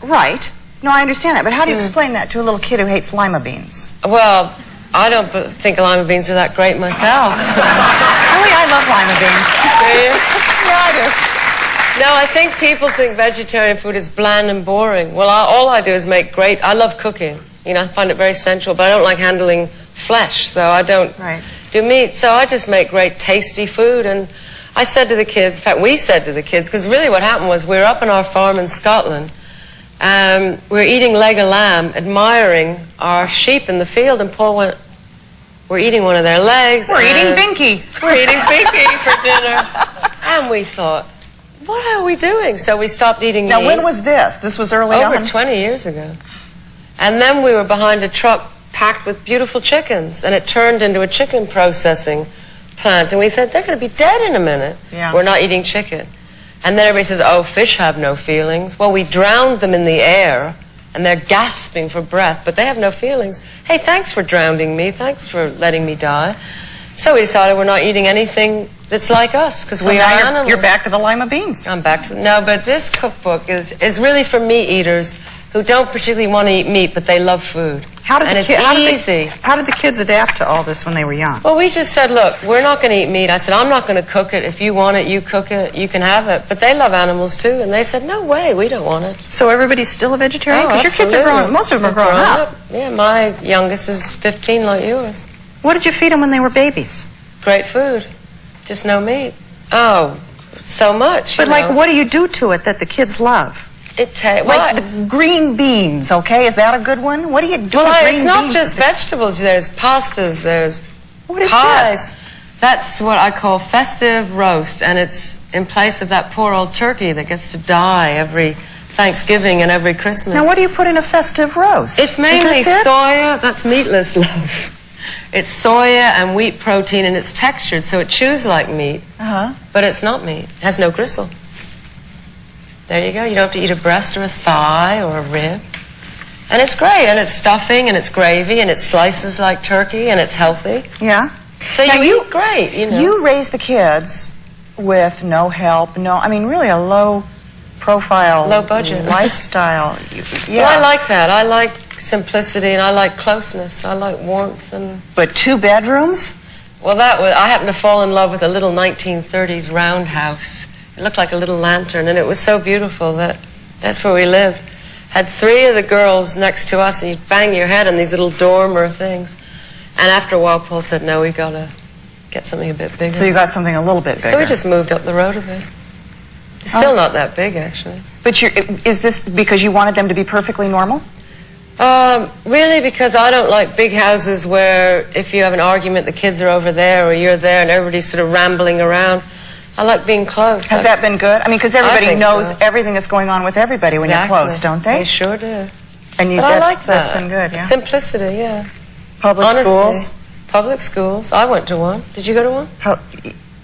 Right. No, I understand that, but how do you explain that to a little kid who hates lima beans? Well, I don't think lima beans are that great myself. Really, I love lima beans. Do you? Yeah, I do. No, I think people think vegetarian food is bland and boring. Well, all I do is make I love cooking. You know, I find it very sensual, but I don't like handling flesh, so I don't do meat. So I just make great, tasty food. And I said to the kids, in fact, we said to the kids, because really what happened was we were up on our farm in Scotland, we were eating leg of lamb, admiring our sheep in the field, and Paul went, we're eating one of their legs. We're eating binky. We're eating binky for dinner. And we thought, what are we doing? So we stopped eating meat. Now, when was this? This was early on? Over 20 years ago. And then we were behind a truck packed with beautiful chickens, and it turned into a chicken processing plant. And we said, they're going to be dead in a minute. Yeah. We're not eating chicken. And then everybody says, oh, fish have no feelings. Well, we drowned them in the air, and they're gasping for breath, but they have no feelings. Hey, thanks for drowning me. Thanks for letting me die. So we decided we're not eating anything that's like us, because we are animals. You're back to the lima beans. I'm back to no, but this cookbook is really for meat eaters who don't particularly want to eat meat, but they love food. How did it's easy. How did the kids adapt to all this when they were young? Well, we just said, look, we're not going to eat meat. I said, I'm not going to cook it. If you want it, you cook it. You can have it. But they love animals, too. And they said, no way, we don't want it. So everybody's still a vegetarian? Oh, because your kids are growing, most of them are growing up. Yeah, my youngest is 15 like yours. What did you feed them when they were babies? Great food. Just no meat. Oh, so much. But, like, what do you do to it that the kids love? Like the green beans, okay? Is that a good one? What do you do with green beans? It's not just vegetables. There's pastas, there's what is pies. This? That's what I call Festive Roast, and it's in place of that poor old turkey that gets to die every Thanksgiving and every Christmas. Now, what do you put in a festive roast? It's mainly soya. That's meatless, love. It's soya and wheat protein, and it's textured, so it chews like meat. But it's not meat. It has no gristle. There you go. You don't have to eat a breast or a thigh or a rib. And it's great. And it's stuffing, and it's gravy, and it's slices like turkey, and it's healthy. Yeah. So now you eat great, you know. You raise the kids with no help, I mean, really a low-profile, low-budget lifestyle. Yeah. Well, I like that. I like simplicity, and I like closeness. I like warmth. But 2 bedrooms? Well, I happened to fall in love with a little 1930s roundhouse. It looked like a little lantern, and it was so beautiful that's where we lived. Had 3 of the girls next to us, and you'd bang your head on these little dormer things. And after a while, Paul said, no, we've got to get something a bit bigger. So you got something a little bit bigger. So we just moved up the road a bit. It's still not that big, actually. But is this because you wanted them to be perfectly normal? Really, because I don't like big houses where if you have an argument, the kids are over there or you're there and everybody's sort of rambling around. I like being close. Has that been good? I mean, because everybody knows everything that's going on with everybody when you're close, don't they? They sure do. And I like that. That's been good, yeah? Simplicity, yeah. Public schools? Public schools. I went to one. Did you go to one?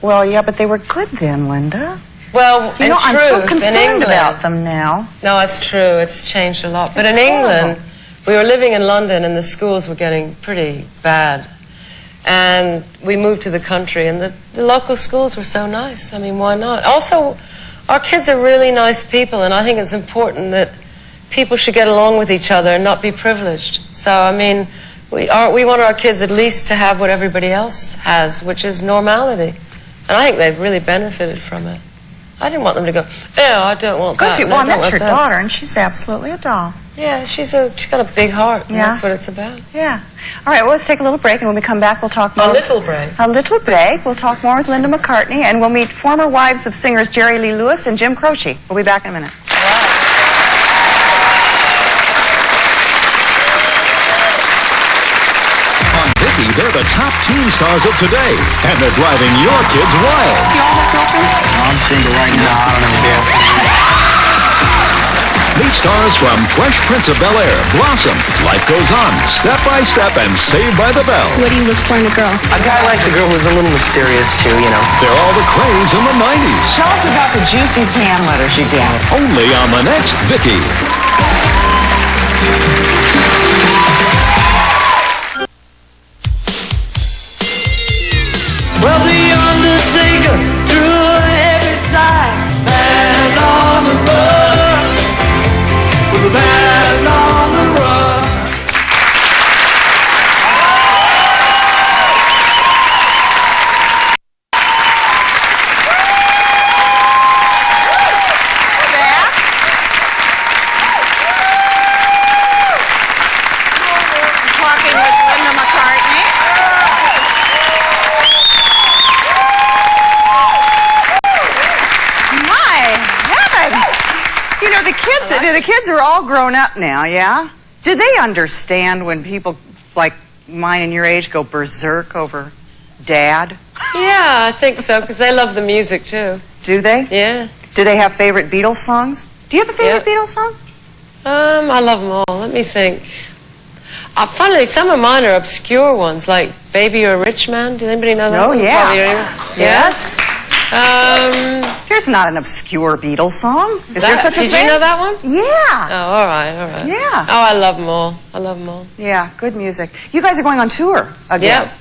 Well, yeah, but they were good then, Linda. Well, you know, I'm so concerned about them now. No, it's true. It's changed a lot. But in England, we were living in London, and the schools were getting pretty bad. And we moved to the country, and the local schools were so nice. I mean, why not? Also, our kids are really nice people, and I think it's important that people should get along with each other and not be privileged. So, I mean, we want our kids at least to have what everybody else has, which is normality. And I think they've really benefited from it. I didn't want them to go, oh, I don't want that. Well, that's your daughter, and she's absolutely a doll. Yeah, she's got a big heart, and that's what it's about. Yeah. All right, well, let's take a little break, and when we come back, we'll talk more. A little break. A little break. We'll talk more with Linda McCartney, and we'll meet former wives of singers Jerry Lee Lewis and Jim Croce. We'll be back in a minute. Vicki, they're the top teen stars of today, and they're driving your kids wild. You all have girlfriends? No, I'm single right now. I don't have a girlfriend. Meet stars from Fresh Prince of Bel-Air, Blossom, Life Goes On, Step by Step, and Saved by the Bell. What do you look for in a girl? A guy likes a girl who's a little mysterious, too, you know. They're all the craze in the 90s. Tell us about the juicy pan letters you get. Only on the next Vicki. Well, the undertaker drew every side, and on the road, with the the kids are all grown up now, yeah? Do they understand when people like mine and your age go berserk over Dad? Yeah, I think so, because they love the music, too. Do they? Yeah. Do they have favorite Beatles songs? Do you have a favorite Beatles song? I love them all. Let me think. Funnily, some of mine are obscure ones, like Baby You're a Rich Man. Does anybody know that? Oh, yeah. Yes. There's not an obscure Beatles song. Is there such a thing? Did you know that one? Yeah. Oh, all right, all right. Yeah. Oh, I love them all. I love them all. Yeah, good music. You guys are going on tour again. Yep.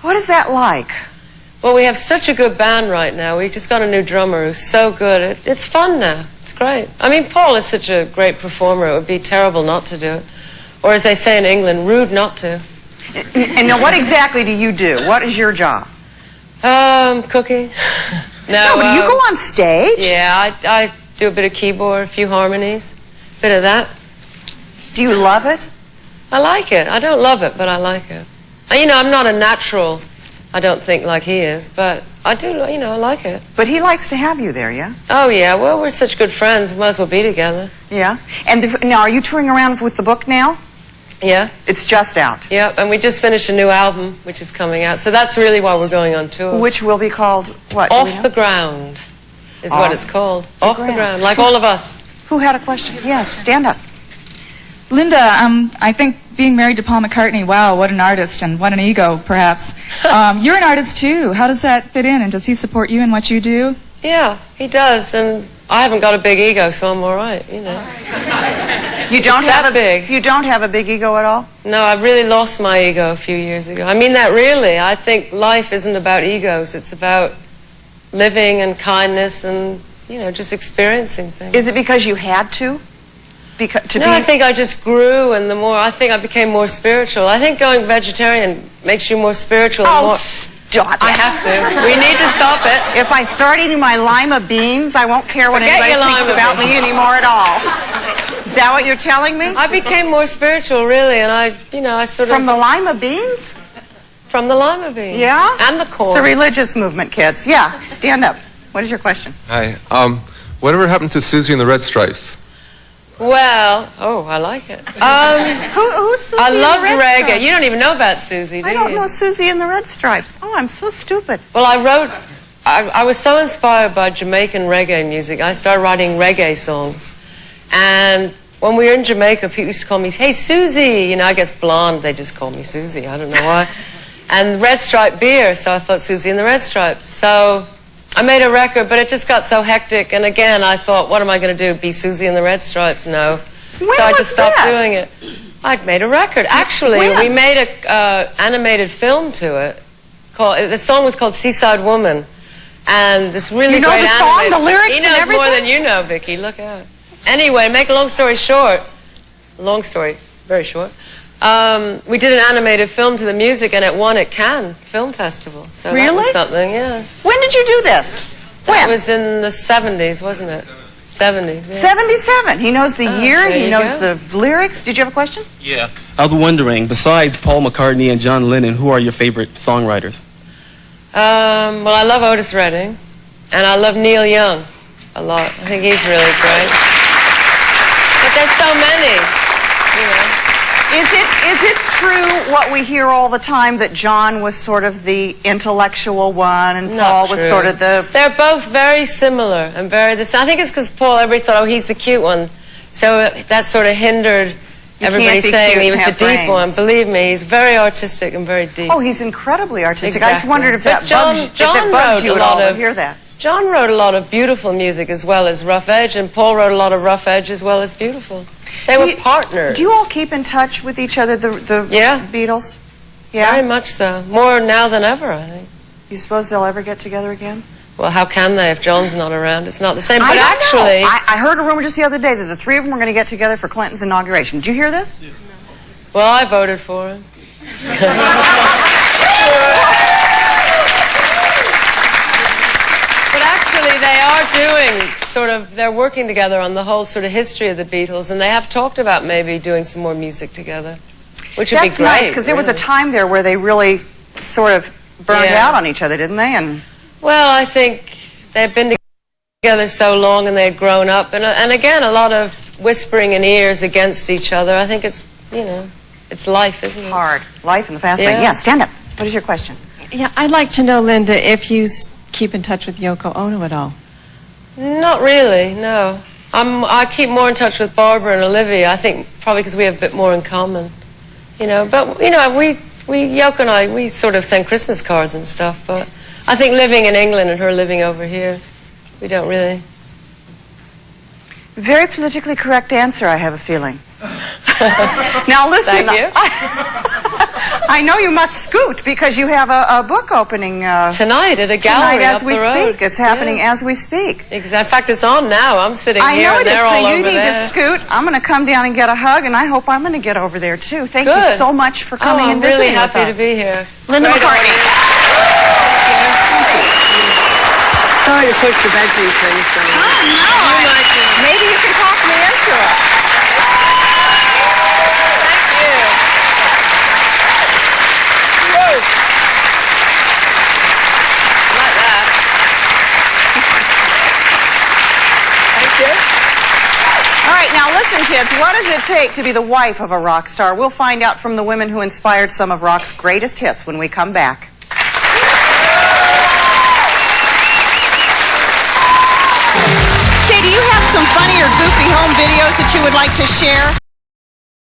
What is that like? Well, we have such a good band right now. We just got a new drummer who's so good. It's fun now. It's great. I mean, Paul is such a great performer. It would be terrible not to do it. Or as they say in England, rude not to. And now what exactly do you do? What is your job? Cooking. No, do you go on stage? Yeah, I do a bit of keyboard, a few harmonies, a bit of that. Do you love it? I like it. I don't love it, but I like it. You know, I'm not a natural, I don't think, like he is, but I do, you know, I like it. But he likes to have you there, yeah? Oh, yeah. Well, we're such good friends. We might as well be together. Yeah. And now, are you touring around with the book now? Yeah. It's just out. Yeah, and we just finished a new album, which is coming out. So that's really why we're going on tour. Which will be called what? Off the Ground is what it's called. Off the ground, like all of us. Who had a question? Yes, stand up. Linda, I think being married to Paul McCartney, wow, what an artist and what an ego, perhaps. You're an artist too. How does that fit in, and does he support you in what you do? Yeah, he does, and I haven't got a big ego, so I'm all right, you know. You don't It's have that big. You don't have a big ego at all? No, I really lost my ego a few years ago. I mean that really. I think life isn't about egos. It's about living and kindness and, you know, just experiencing things. Is it because you had to? I think I just grew, and I think I became more spiritual. I think going vegetarian makes you more spiritual. Stop it. I have to. We need to stop it. If I start eating my lima beans, I won't care what anybody thinks about me anymore at all. Is that what you're telling me? I became more spiritual, really, and I sort of... From the lima beans? From the lima beans. Yeah? And the corn. It's a religious movement, kids. Yeah, stand up. What is your question? Hi. Whatever happened to Susie and the Red Stripes? Well, I like it. Who's Susie I and loved the Red reggae. Stripes? You don't even know about Susie, do you? I don't know Susie and the Red Stripes. Oh, I'm so stupid. Well, I was so inspired by Jamaican reggae music. I started writing reggae songs. And when we were in Jamaica, people used to call me, hey, Susie. You know, I guess blonde, they just call me Susie. I don't know why. And Red Stripe beer, so I thought Susie and the Red Stripes. So I made a record, but it just got so hectic. And again, I thought, what am I going to do? Be Susie and the Red Stripes? No. So I just stopped doing it. I'd made a record. Actually, we made an animated film to it. The song was called Seaside Woman. And this really great animated... You know the song, the lyrics and everything? He knows more than you know, Vicki. Look out. Anyway, make a long story short, long story, very short, we did an animated film to the music, and it won at Cannes Film Festival. So that was something, yeah. When did you do this? That was in the 70s, wasn't it? 70s, yeah. 77. He knows the year, there he you knows go. the lyrics. Did you have a question? Yeah. I was wondering, besides Paul McCartney and John Lennon, who are your favorite songwriters? Well, I love Otis Redding, and I love Neil Young a lot. I think he's really great. But there's so many, you know. Is it true what we hear all the time that John was sort of the intellectual one and Paul was sort of the... They're both very similar and very the same. I think it's because Paul, everybody thought, oh, he's the cute one. So that sort of hindered everybody saying he was the deep one. Believe me, he's very artistic and very deep. Oh, he's incredibly artistic. Exactly. I just wondered if that bugs you at all to hear that. John wrote a lot of beautiful music as well as rough edge, and Paul wrote a lot of rough edge as well as beautiful. They were partners. Do you all keep in touch with each other, the Beatles? Yeah? Very much so. More now than ever, I think. You suppose they'll ever get together again? Well, how can they if John's not around? It's not the same. But I don't actually... know. I heard a rumor just the other day that the three of them were going to get together for Clinton's inauguration. Did you hear this? Yeah. Well, I voted for him. But actually, they are doing they're working together on the whole sort of history of the Beatles, and they have talked about maybe doing some more music together, which would be great. That's nice, because there was a time there where they really sort of burned out on each other, didn't they? And well, I think they've been together. together so long and they had grown up, and again, a lot of whispering in ears against each other. I think it's, you know, it's life, isn't it? Hard. Life in the fast lane. Yeah. Yeah, stand up. What is your question? Yeah, I'd like to know, Linda, if you keep in touch with Yoko Ono at all. Not really, no. I keep more in touch with Barbara and Olivia, I think probably because we have a bit more in common. You know, but, you know, Yoko and I, we sort of send Christmas cards and stuff, but I think living in England and her living over here, we don't really. Very politically correct answer, I have a feeling. Now listen, Thank you. I know you must scoot because you have a book opening Tonight at a gallery tonight as up we the road. speak. It's happening Yeah. as we speak. Exactly. In fact, it's on now. I'm sitting I here know and it is, they're so all you over need there. to scoot. I'm going to come down and get a hug, and I hope I'm going to get over there too. Thank you Good. so much for coming I'm and really visiting happy with to us. be here. Linda Great McCartney. audience. Sorry to push the Betsy thing. So. Oh, no. Maybe you can talk me into it. Thank you. Whoa. Like that. Thank you. All right, now listen, kids. What does it take to be the wife of a rock star? We'll find out from the women who inspired some of rock's greatest hits when we come back. Say, do you have some funny or goofy home videos that you would like to share?